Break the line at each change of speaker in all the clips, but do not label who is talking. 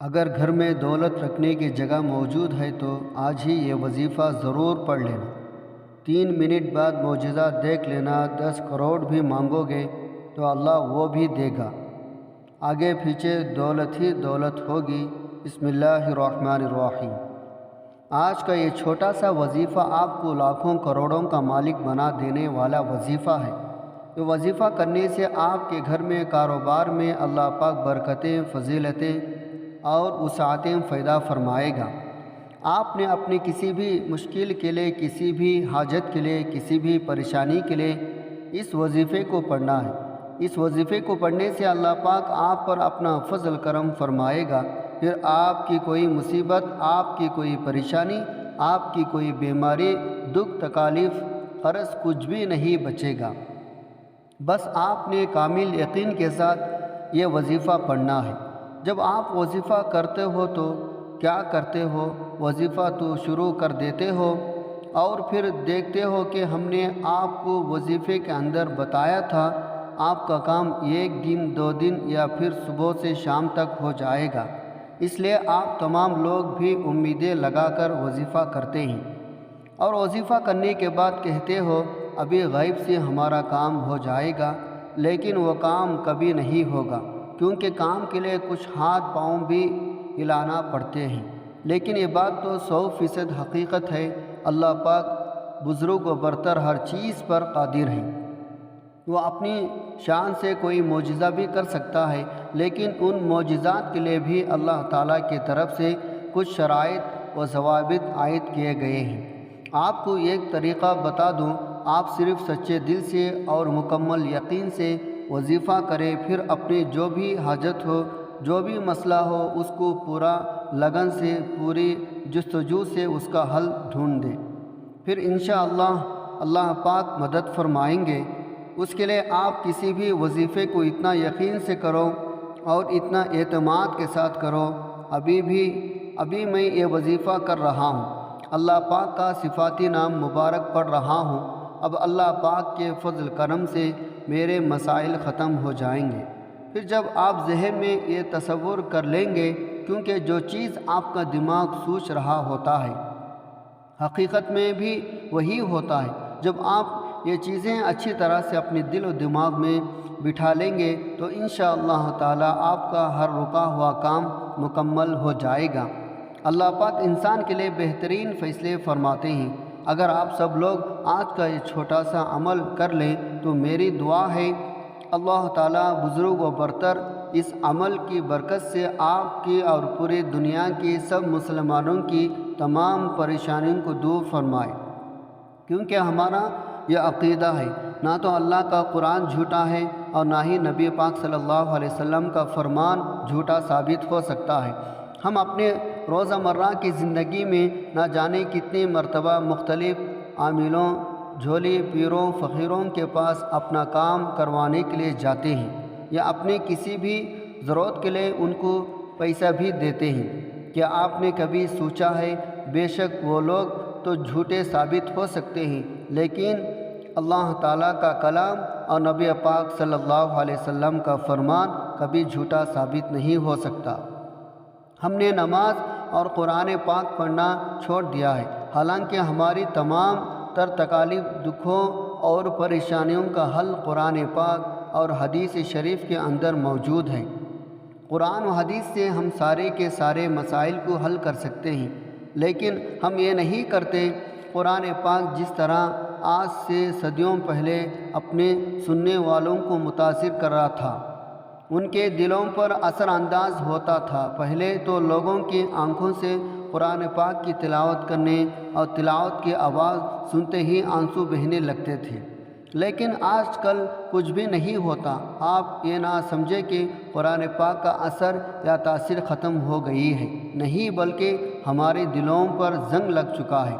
اگر گھر میں دولت رکھنے کی جگہ موجود ہے تو آج ہی یہ وظیفہ ضرور پڑھ لینا۔ 3 منٹ بعد معجزہ دیکھ لینا۔ 10 کروڑ بھی مانگو گے تو اللہ وہ بھی دے گا۔ آگے پیچھے دولت ہی دولت ہوگی۔ بسم اللہ الرحمن الرحیم۔ آج کا یہ چھوٹا سا وظیفہ آپ کو لاکھوں کروڑوں کا مالک بنا دینے والا وظیفہ ہے۔ یہ وظیفہ کرنے سے آپ کے گھر میں، کاروبار میں اللہ پاک برکتیں، فضیلتیں اور وسعتیں پیدا فرمائے گا۔ آپ نے اپنی کسی بھی مشکل کے لیے، کسی بھی حاجت کے لیے، کسی بھی پریشانی کے لیے اس وظیفے کو پڑھنا ہے۔ اس وظیفے کو پڑھنے سے اللہ پاک آپ پر اپنا فضل کرم فرمائے گا۔ پھر آپ کی کوئی مصیبت، آپ کی کوئی پریشانی، آپ کی کوئی بیماری، دکھ، تکالیف، قرض کچھ بھی نہیں بچے گا۔ بس آپ نے کامل یقین کے ساتھ یہ وظیفہ پڑھنا ہے۔ جب آپ وظیفہ کرتے ہو تو کیا کرتے ہو؟ وظیفہ تو شروع کر دیتے ہو اور پھر دیکھتے ہو کہ ہم نے آپ کو وظیفے کے اندر بتایا تھا آپ کا کام 1 دن 2 دن یا پھر صبح سے شام تک ہو جائے گا۔ اس لیے آپ تمام لوگ بھی امیدیں لگا کر وظیفہ کرتے ہیں اور وظیفہ کرنے کے بعد کہتے ہو ابھی غیب سے ہمارا کام ہو جائے گا، لیکن وہ کام کبھی نہیں ہوگا، کیونکہ کام کے لیے کچھ ہاتھ پاؤں بھی ہلانا پڑتے ہیں۔ لیکن یہ بات تو 100% حقیقت ہے۔ اللہ پاک بزرگ و برتر ہر چیز پر قادر ہے۔ وہ اپنی شان سے کوئی معجزہ بھی کر سکتا ہے، لیکن ان معجزات کے لیے بھی اللہ تعالیٰ کی طرف سے کچھ شرائط و ضوابط عائد کیے گئے ہیں۔ آپ کو ایک طریقہ بتا دوں، آپ صرف سچے دل سے اور مکمل یقین سے وظیفہ کریں، پھر اپنی جو بھی حاجت ہو، جو بھی مسئلہ ہو، اس کو پورا لگن سے، پوری جستجو سے اس کا حل ڈھونڈ دیں۔ پھر انشاءاللہ اللہ پاک مدد فرمائیں گے۔ اس کے لیے آپ کسی بھی وظیفے کو اتنا یقین سے کرو اور اتنا اعتماد کے ساتھ کرو۔ ابھی میں یہ وظیفہ کر رہا ہوں، اللہ پاک کا صفاتی نام مبارک پڑھ رہا ہوں، اب اللہ پاک کے فضل کرم سے میرے مسائل ختم ہو جائیں گے۔ پھر جب آپ ذہن میں یہ تصور کر لیں گے، کیونکہ جو چیز آپ کا دماغ سوچ رہا ہوتا ہے حقیقت میں بھی وہی ہوتا ہے۔ جب آپ یہ چیزیں اچھی طرح سے اپنے دل و دماغ میں بٹھا لیں گے تو انشاءاللہ تعالیٰ آپ کا ہر رکا ہوا کام مکمل ہو جائے گا۔ اللہ پاک انسان کے لیے بہترین فیصلے فرماتے ہیں۔ اگر آپ سب لوگ آج کا یہ چھوٹا سا عمل کر لیں تو میری دعا ہے اللہ تعالیٰ بزرگ و برتر اس عمل کی برکت سے آپ کی اور پوری دنیا کی سب مسلمانوں کی تمام پریشانیوں کو دور فرمائے، کیونکہ ہمارا یہ عقیدہ ہے نہ تو اللہ کا قرآن جھوٹا ہے اور نہ ہی نبی پاک صلی اللہ علیہ وسلم کا فرمان جھوٹا ثابت ہو سکتا ہے۔ ہم اپنے روزہ مرہ کی زندگی میں نہ جانے کتنی مرتبہ مختلف عاملوں، جھولی پیروں، فقیروں کے پاس اپنا کام کروانے کے لیے جاتے ہیں یا اپنی کسی بھی ضرورت کے لیے ان کو پیسہ بھی دیتے ہیں۔ کیا آپ نے کبھی سوچا ہے بے شک وہ لوگ تو جھوٹے ثابت ہو سکتے ہیں، لیکن اللہ تعالیٰ کا کلام اور نبی پاک صلی اللہ علیہ وسلم کا فرمان کبھی جھوٹا ثابت نہیں ہو سکتا۔ ہم نے نماز اور قرآن پاک پڑھنا چھوڑ دیا ہے، حالانکہ ہماری تمام تر تکالیف، دکھوں اور پریشانیوں کا حل قرآن پاک اور حدیث شریف کے اندر موجود ہے۔ قرآن و حدیث سے ہم سارے کے سارے مسائل کو حل کر سکتے ہیں، لیکن ہم یہ نہیں کرتے۔ قرآن پاک جس طرح آج سے صدیوں پہلے اپنے سننے والوں کو متاثر کر رہا تھا، ان کے دلوں پر اثر انداز ہوتا تھا۔ پہلے تو لوگوں کی آنکھوں سے قرآن پاک کی تلاوت کرنے اور تلاوت کی آواز سنتے ہی آنسو بہنے لگتے تھے، لیکن آج کل کچھ بھی نہیں ہوتا۔ آپ یہ نہ سمجھے کہ قرآن پاک کا اثر یا تاثیر ختم ہو گئی ہے، نہیں، بلکہ ہمارے دلوں پر زنگ لگ چکا ہے۔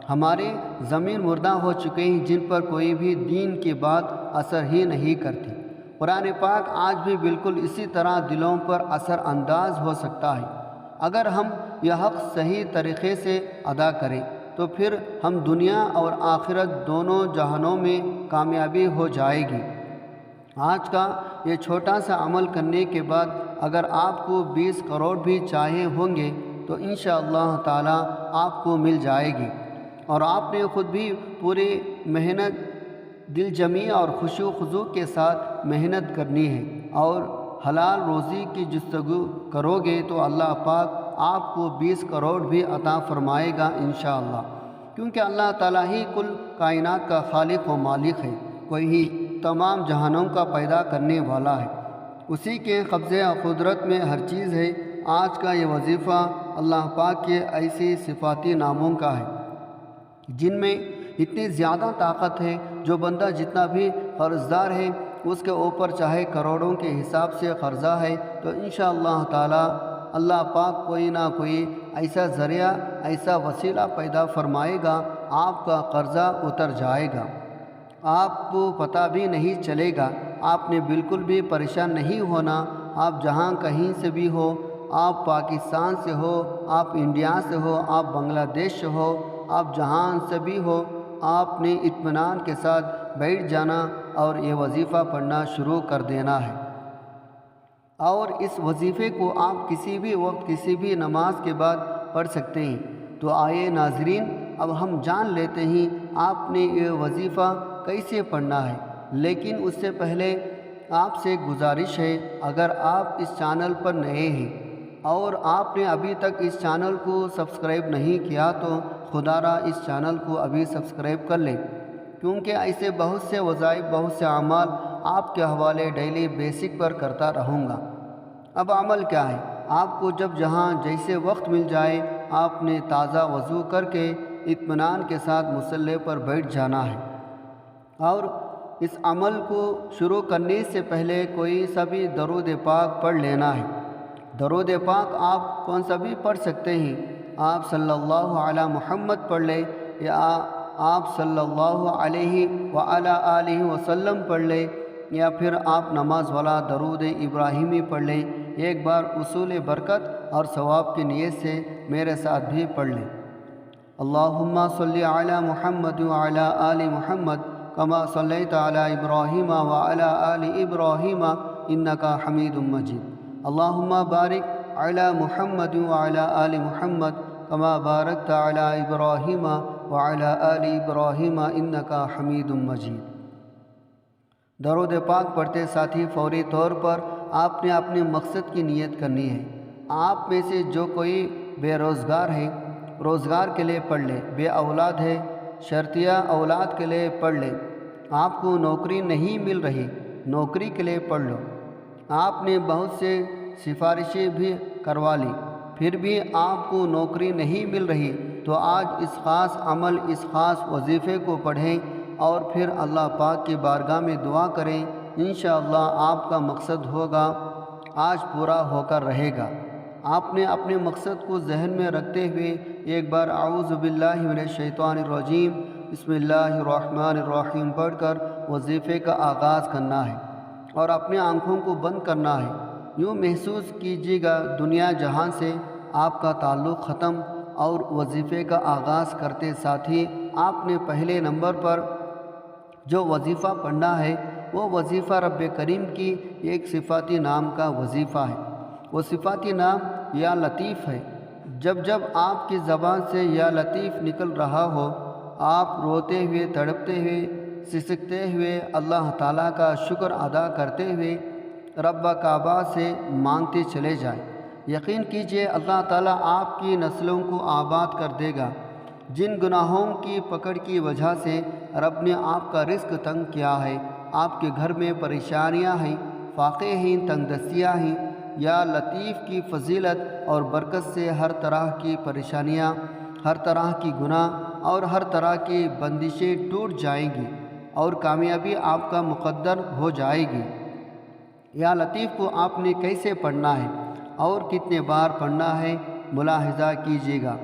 ہمارے ضمیر مردہ ہو چکے ہیں، جن پر کوئی بھی دین کی بات اثر ہی نہیں کرتی۔ قرآن پاک آج بھی بالکل اسی طرح دلوں پر اثر انداز ہو سکتا ہے۔ اگر ہم یہ حق صحیح طریقے سے ادا کریں تو پھر ہم دنیا اور آخرت دونوں جہانوں میں کامیابی ہو جائے گی۔ آج کا یہ چھوٹا سا عمل کرنے کے بعد اگر آپ کو 20 کروڑ بھی چاہے ہوں گے تو انشاءاللہ تعالی آپ کو مل جائے گی، اور آپ نے خود بھی پوری محنت دل جمی اور خشوع و خضوع کے ساتھ محنت کرنی ہے اور حلال روزی کی جستجو کرو گے تو اللہ پاک آپ کو 20 کروڑ بھی عطا فرمائے گا انشاءاللہ، کیونکہ اللہ تعالیٰ ہی کل کائنات کا خالق و مالک ہے، کوئی ہی تمام جہانوں کا پیدا کرنے والا ہے، اسی کے قبضے اور قدرت میں ہر چیز ہے۔ آج کا یہ وظیفہ اللہ پاک کے ایسی صفاتی ناموں کا ہے جن میں اتنی زیادہ طاقت ہے، جو بندہ جتنا بھی قرض دار ہے اس کے اوپر چاہے کروڑوں کے حساب سے قرضہ ہے تو انشاءاللہ تعالی اللہ پاک کوئی نہ کوئی ایسا ذریعہ، ایسا وسیلہ پیدا فرمائے گا، آپ کا قرضہ اتر جائے گا، آپ کو پتہ بھی نہیں چلے گا، آپ نے بالکل بھی پریشان نہیں ہونا۔ آپ جہاں کہیں سے بھی ہو، آپ پاکستان سے ہو، آپ انڈیا سے ہو، آپ بنگلہ دیش سے ہو، آپ جہاں سے بھی ہو، آپ نے اطمینان کے ساتھ بیٹھ جانا اور یہ وظیفہ پڑھنا شروع کر دینا ہے، اور اس وظیفے کو آپ کسی بھی وقت کسی بھی نماز کے بعد پڑھ سکتے ہیں۔ تو آئے ناظرین، اب ہم جان لیتے ہیں آپ نے یہ وظیفہ کیسے پڑھنا ہے، لیکن اس سے پہلے آپ سے گزارش ہے، اگر آپ اس چینل پر نئے ہیں اور آپ نے ابھی تک اس چینل کو سبسکرائب نہیں کیا تو خدا را اس چینل کو ابھی سبسکرائب کر لیں، کیونکہ ایسے بہت سے وظائف، بہت سے اعمال آپ کے حوالے ڈیلی بیسک پر کرتا رہوں گا۔ اب عمل کیا ہے؟ آپ کو جب جہاں جیسے وقت مل جائے آپ نے تازہ وضو کر کے اطمینان کے ساتھ مصلی پر بیٹھ جانا ہے، اور اس عمل کو شروع کرنے سے پہلے کوئی سا بھی درود پاک پڑھ لینا ہے۔ درود پاک آپ کون سا بھی پڑھ سکتے ہیں، آپ صلی اللہ علی محمد پڑھ لیں یا آپ صلی اللہ علیہ وعلی آلہ وسلم پڑھ لیں، یا پھر آپ نماز والا درود ابراہیمی پڑھ لیں۔ ایک بار اصول برکت اور ثواب کی نیت سے میرے ساتھ بھی پڑھ لیں۔ اللہم صلی علی محمد وعلی آل محمد کما صلیت علی ابراہیم وعلی آل ابراہیم انکا حمید مجید۔ اللہم بارک علی محمد وعلی آل محمد کما بارکت علی ابراہیم وعلی آل ابراہیم انکا حمید مجید۔ درود پاک پڑھتے ساتھی فوری طور پر آپ نے اپنے مقصد کی نیت کرنی ہے۔ آپ میں سے جو کوئی بے روزگار ہے، روزگار کے لیے پڑھ لے، بے اولاد ہے، شرطیہ اولاد کے لیے پڑھ لے، آپ کو نوکری نہیں مل رہی، نوکری کے لیے پڑھ لو، آپ نے بہت سے سفارشیں بھی کروا لی پھر بھی آپ کو نوکری نہیں مل رہی تو آج اس خاص عمل، اس خاص وظیفے کو پڑھیں اور پھر اللہ پاک کی بارگاہ میں دعا کریں، انشاءاللہ آپ کا مقصد ہوگا آج پورا ہو کر رہے گا۔ آپ نے اپنے مقصد کو ذہن میں رکھتے ہوئے ایک بار اعوذ باللہ من الشیطان الرجیم بسم اللہ الرحمن الرحیم پڑھ کر وظیفے کا آغاز کرنا ہے اور اپنے آنکھوں کو بند کرنا ہے۔ یوں محسوس کیجیے گا دنیا جہاں سے آپ کا تعلق ختم، اور وظیفے کا آغاز کرتے ساتھ ہی آپ نے پہلے نمبر پر جو وظیفہ پڑھنا ہے وہ وظیفہ رب کریم کی ایک صفاتی نام کا وظیفہ ہے۔ وہ صفاتی نام یا لطیف ہے۔ جب جب آپ کی زبان سے یا لطیف نکل رہا ہو، آپ روتے ہوئے، تڑپتے ہوئے، سسکتے ہوئے، اللہ تعالیٰ کا شکر ادا کرتے ہوئے رب کعبہ سے مانگتے چلے جائیں۔ یقین کیجئے اللہ تعالیٰ آپ کی نسلوں کو آباد کر دے گا۔ جن گناہوں کی پکڑ کی وجہ سے رب نے آپ کا رزق تنگ کیا ہے، آپ کے گھر میں پریشانیاں ہیں، فاقے ہیں، تنگ دستیاں ہیں، یا لطیف کی فضیلت اور برکت سے ہر طرح کی پریشانیاں، ہر طرح کی گناہ اور ہر طرح کی بندشیں ٹوٹ جائیں گی اور کامیابی آپ کا مقدر ہو جائے گی۔ یا لطیف کو آپ نے کیسے پڑھنا ہے اور کتنے بار پڑھنا ہے ملاحظہ کیجیے گا۔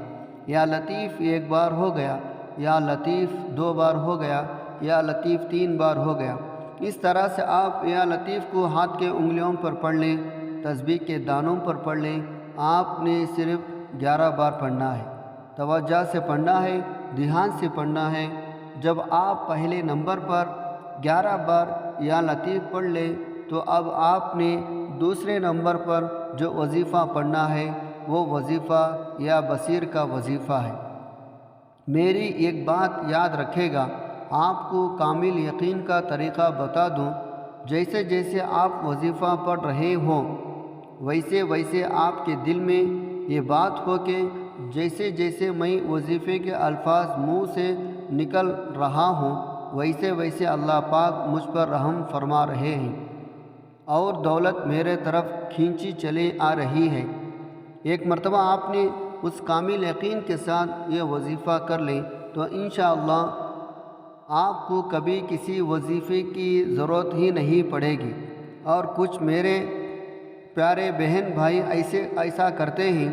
یا لطیف ایک بار ہو گیا، یا لطیف دو بار ہو گیا، یا لطیف تین بار ہو گیا۔ اس طرح سے آپ یا لطیف کو ہاتھ کے انگلیوں پر پڑھ لیں، تسبیح کے دانوں پر پڑھ لیں۔ آپ نے صرف 11 بار پڑھنا ہے، توجہ سے پڑھنا ہے، دھیان سے پڑھنا ہے۔ جب آپ پہلے نمبر پر 11 بار یا لطیف پڑھ لیں تو اب آپ نے دوسرے نمبر پر جو وظیفہ پڑھنا ہے وہ وظیفہ یا بصیر کا وظیفہ ہے۔ میری ایک بات یاد رکھے گا، آپ کو کامل یقین کا طریقہ بتا دوں۔ جیسے جیسے آپ وظیفہ پڑھ رہے ہوں ویسے ویسے آپ کے دل میں یہ بات ہو کہ جیسے جیسے میں وظیفے کے الفاظ منہ سے نکل رہا ہوں ویسے ویسے اللہ پاک مجھ پر رحم فرما رہے ہیں اور دولت میرے طرف کھینچی چلے آ رہی ہے۔ ایک مرتبہ آپ نے اس کامل یقین کے ساتھ یہ وظیفہ کر لیں تو انشاءاللہ آپ کو کبھی کسی وظیفے کی ضرورت ہی نہیں پڑے گی۔ اور کچھ میرے پیارے بہن بھائی ایسا کرتے ہیں،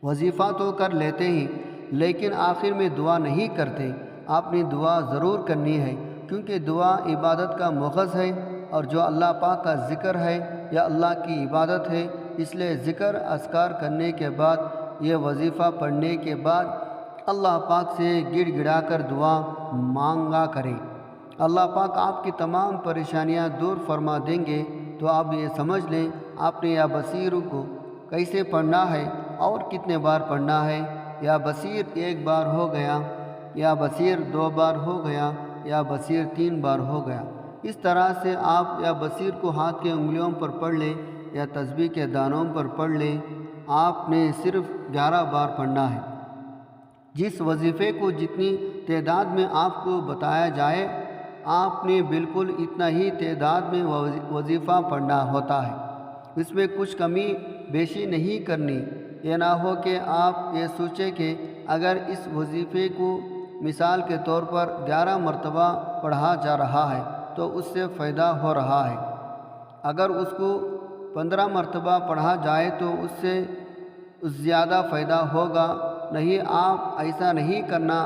وظیفہ تو کر لیتے ہیں لیکن آخر میں دعا نہیں کرتے۔ آپ نے دعا ضرور کرنی ہے، کیونکہ دعا عبادت کا مغز ہے، اور جو اللہ پاک کا ذکر ہے یا اللہ کی عبادت ہے، اس لیے ذکر اذکار کرنے کے بعد یہ وظیفہ پڑھنے کے بعد اللہ پاک سے گڑ گڑا کر دعا مانگا کریں۔ اللہ پاک آپ کی تمام پریشانیاں دور فرما دیں گے۔ تو آپ یہ سمجھ لیں آپ نے یا بصیر کو کیسے پڑھنا ہے اور کتنے بار پڑھنا ہے۔ یا بصیر 1 بار ہو گیا، یا بصیر 2 بار ہو گیا، یا بصیر 3 بار ہو گیا۔ اس طرح سے آپ یا بصیر کو ہاتھ کے انگلیوں پر پڑھ لیں یا تسبیح کے دانوں پر پڑھ لیں۔ آپ نے صرف 11 بار پڑھنا ہے۔ جس وظیفے کو جتنی تعداد میں آپ کو بتایا جائے آپ نے بالکل اتنا ہی تعداد میں وظیفہ پڑھنا ہوتا ہے۔ اس میں کچھ کمی بیشی نہیں کرنی۔ یہ نہ ہو کہ آپ یہ سوچیں کہ اگر اس وظیفے کو مثال کے طور پر 11 مرتبہ پڑھا جا رہا ہے تو اس سے فائدہ ہو رہا ہے، اگر اس کو 15 مرتبہ پڑھا جائے تو اس سے زیادہ فائدہ ہوگا۔ نہیں، آپ ایسا نہیں کرنا۔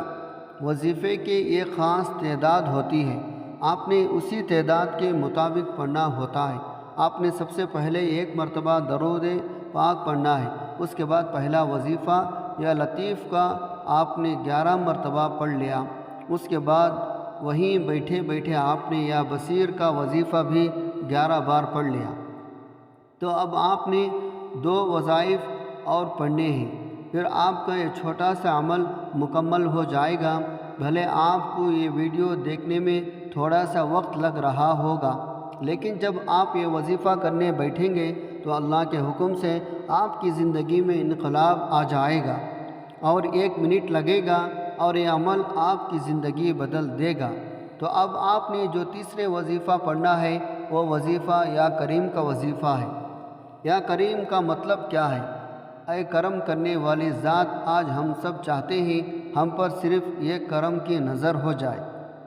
وظیفے کی ایک خاص تعداد ہوتی ہے، آپ نے اسی تعداد کے مطابق پڑھنا ہوتا ہے۔ آپ نے سب سے پہلے 1 مرتبہ درود پاک پڑھنا ہے، اس کے بعد پہلا وظیفہ یا لطیف کا آپ نے 11 مرتبہ پڑھ لیا۔ اس کے بعد وہیں بیٹھے بیٹھے آپ نے یا بصیر کا وظیفہ بھی 11 بار پڑھ لیا۔ تو اب آپ نے 2 وظائف اور پڑھنے ہیں، پھر آپ کا یہ چھوٹا سا عمل مکمل ہو جائے گا۔ بھلے آپ کو یہ ویڈیو دیکھنے میں تھوڑا سا وقت لگ رہا ہوگا، لیکن جب آپ یہ وظیفہ کرنے بیٹھیں گے تو اللہ کے حکم سے آپ کی زندگی میں انقلاب آ جائے گا، اور 1 منٹ لگے گا اور یہ عمل آپ کی زندگی بدل دے گا۔ تو اب آپ نے جو تیسرے وظیفہ پڑھنا ہے وہ وظیفہ یا کریم کا وظیفہ ہے۔ یا کریم کا مطلب کیا ہے؟ اے کرم کرنے والی ذات، آج ہم سب چاہتے ہیں ہم پر صرف یہ کرم کی نظر ہو جائے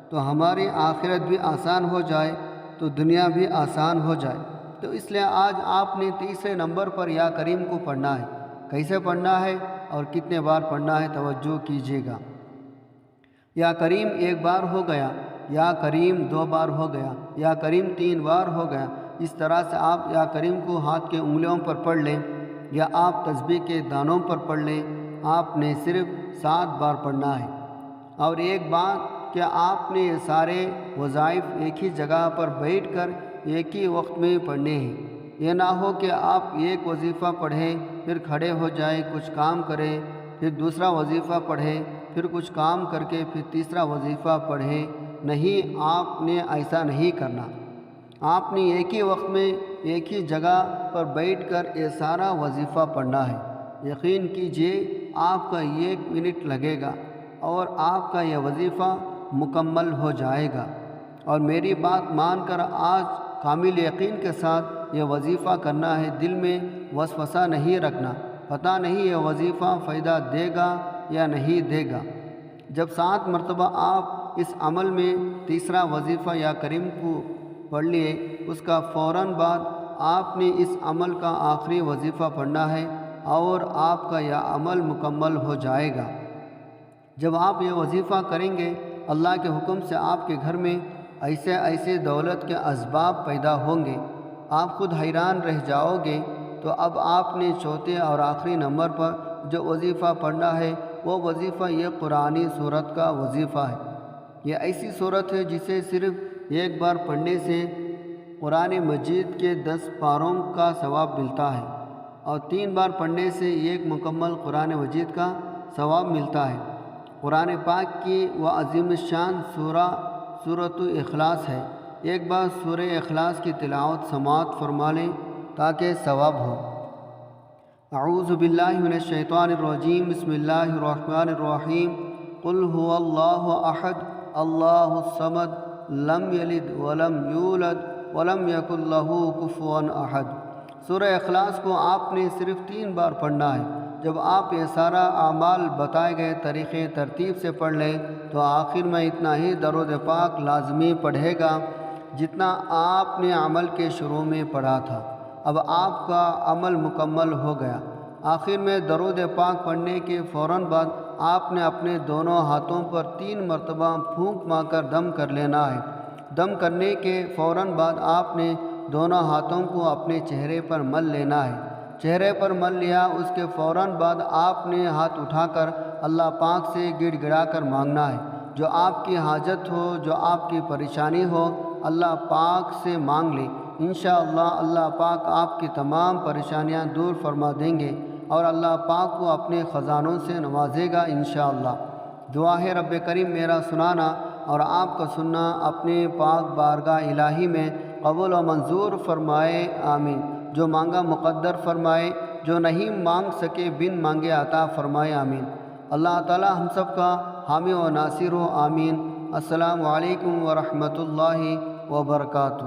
تو ہماری آخرت بھی آسان ہو جائے، تو دنیا بھی آسان ہو جائے۔ تو اس لیے آج آپ نے تیسرے نمبر پر یا کریم کو پڑھنا ہے۔ کیسے پڑھنا ہے اور کتنے بار پڑھنا ہے توجہ کیجیے گا۔ یا کریم 1 بار ہو گیا، یا کریم 2 بار ہو گیا، یا کریم 3 بار ہو گیا۔ اس طرح سے آپ یا کریم کو ہاتھ کے انگلیوں پر پڑھ لیں یا آپ تسبیح کے دانوں پر پڑھ لیں۔ آپ نے صرف 7 بار پڑھنا ہے۔ اور ایک بات کہ آپ نے یہ سارے وظائف ایک ہی جگہ پر بیٹھ کر ایک ہی وقت میں پڑھنے ہیں۔ یہ نہ ہو کہ آپ ایک وظیفہ پڑھیں پھر کھڑے ہو جائیں، کچھ کام کریں، پھر دوسرا وظیفہ پڑھیں، پھر کچھ کام کر کے پھر تیسرا وظیفہ پڑھیں۔ نہیں، آپ نے ایسا نہیں کرنا۔ آپ نے ایک ہی وقت میں ایک ہی جگہ پر بیٹھ کر یہ سارا وظیفہ پڑھنا ہے۔ یقین کیجئے آپ کا 1 منٹ لگے گا اور آپ کا یہ وظیفہ مکمل ہو جائے گا۔ اور میری بات مان کر آج کامل یقین کے ساتھ یہ وظیفہ کرنا ہے، دل میں وسوسہ نہیں رکھنا۔ پتہ نہیں یہ وظیفہ فائدہ دے گا یا نہیں دے گا۔ جب 7 مرتبہ آپ اس عمل میں تیسرا وظیفہ یا کریم کو پڑھ لیے، اس کا فوراً بعد آپ نے اس عمل کا آخری وظیفہ پڑھنا ہے اور آپ کا یہ عمل مکمل ہو جائے گا۔ جب آپ یہ وظیفہ کریں گے اللہ کے حکم سے آپ کے گھر میں ایسے ایسے دولت کے اسباب پیدا ہوں گے، آپ خود حیران رہ جاؤ گے۔ تو اب آپ نے چوتھے اور آخری نمبر پر جو وظیفہ پڑھنا ہے وہ وظیفہ یہ قرآنی سورت کا وظیفہ ہے۔ یہ ایسی سورت ہے جسے صرف 1 بار پڑھنے سے قرآن مجید کے 10 پاروں کا ثواب ملتا ہے، اور 3 بار پڑھنے سے ایک مکمل قرآن مجید کا ثواب ملتا ہے۔ قرآن پاک کی وہ عظیم الشان سورۃ اخلاص ہے۔ ایک بار سورہ اخلاص کی تلاوت سماعت فرما لیں تاکہ ثواب ہو۔ اعوذ باللہ من الشیطان الرجیم، بسم اللہ الرحمن الرحیم۔ قل هو اللہ احد اللہ الصمد لم یلد ولم یولد ولم یکن لہ کفوا احد۔ سورہ اخلاص کو آپ نے صرف 3 بار پڑھنا ہے۔ جب آپ یہ سارا اعمال بتائے گئے طریقے ترتیب سے پڑھ لیں تو آخر میں اتنا ہی درود پاک لازمی پڑھے گا جتنا آپ نے عمل کے شروع میں پڑھا تھا۔ اب آپ کا عمل مکمل ہو گیا۔ آخر میں درود پاک پڑھنے کے فوراً بعد آپ نے اپنے دونوں ہاتھوں پر 3 مرتبہ پھونک مار کر دم کر لینا ہے۔ دم کرنے کے فوراً بعد آپ نے دونوں ہاتھوں کو اپنے چہرے پر مل لینا ہے۔ چہرے پر مل لیا، اس کے فوراً بعد آپ نے ہاتھ اٹھا کر اللہ پاک سے گڑ گڑا کر مانگنا ہے۔ جو آپ کی حاجت ہو، جو آپ کی پریشانی ہو، اللہ پاک سے مانگ لیں۔ انشاءاللہ اللہ پاک آپ کی تمام پریشانیاں دور فرما دیں گے اور اللہ پاک کو اپنے خزانوں سے نوازے گا انشاءاللہ۔ دعا ہے رب کریم میرا سنانا اور آپ کا سننا اپنے پاک بارگاہ الہی میں قبول و منظور فرمائے، آمین۔ جو مانگا مقدر فرمائے، جو نہیں مانگ سکے بن مانگے عطا فرمائے، آمین۔ اللہ تعالی ہم سب کا حامی و ناصر ہو، آمین۔ السلام علیکم ورحمۃ اللہ وبرکاتہ۔